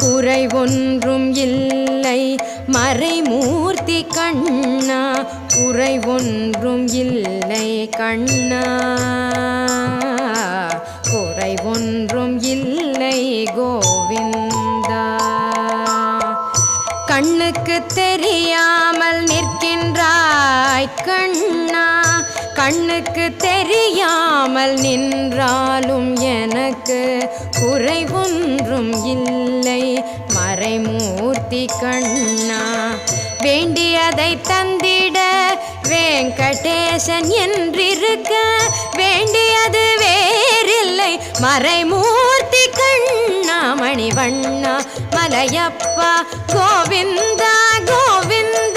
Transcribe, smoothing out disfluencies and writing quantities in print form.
குறை ஒன்றும் இல்லை மறைமூர்த்தி கண்ணா, குறை ஒன்றும் இல்லை கண்ணா, குறை ஒன்றும் இல்லை கோவிந்தா. கண்ணுக்கு தெரியாமல் நிற்கின்றாய் கண்ணா, கண்ணுக்கு தெரியாமல் நின்றாலும் எனக்கு குறை ஒன்றும் இல்லை மறைமூர்த்தி கண்ணா. வேண்டியதை தந்திட வெங்கடேசன் என்றிருக்க, வேண்டியது வேறில்லை மறைமூர்த்தி கண்ணா. மணிவண்ணா மலையப்பா கோவிந்தா கோவிந்தா.